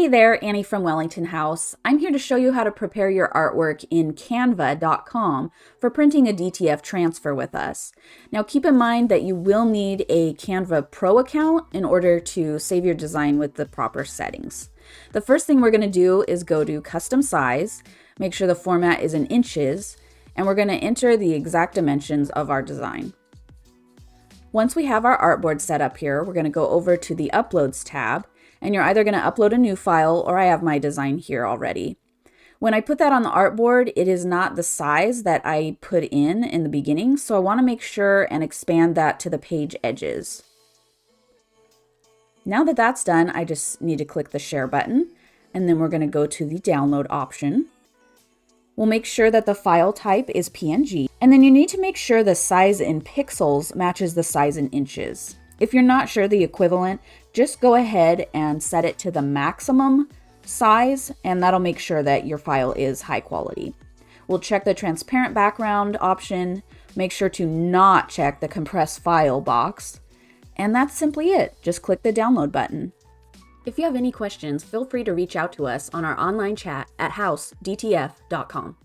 Hey there, Annie from Wellington House. I'm here to show you how to prepare your artwork in Canva.com for printing a DTF transfer with us. Now keep in mind that you will need a Canva Pro account in order to save your design with the proper settings. The first thing we're going to do is go to Custom Size, make sure the format is in inches, and we're going to enter the exact dimensions of our design. Once we have our artboard set up here, we're going to go over to the Uploads tab, and you're either going to upload a new file or I have my design here already. When I put that on the artboard, it is not the size that I put in the beginning, so I want to make sure and expand that to the page edges. Now that that's done, I just need to click the share button, and then we're going to go to the download option. We'll make sure that the file type is PNG, and then you need to make sure the size in pixels matches the size in inches. If you're not sure the equivalent, just go ahead and set it to the maximum size, and that'll make sure that your file is high quality. We'll check the transparent background option, make sure to not check the compress file box, and that's simply it. Just click the download button. If you have any questions, feel free to reach out to us on our online chat at housedtf.com.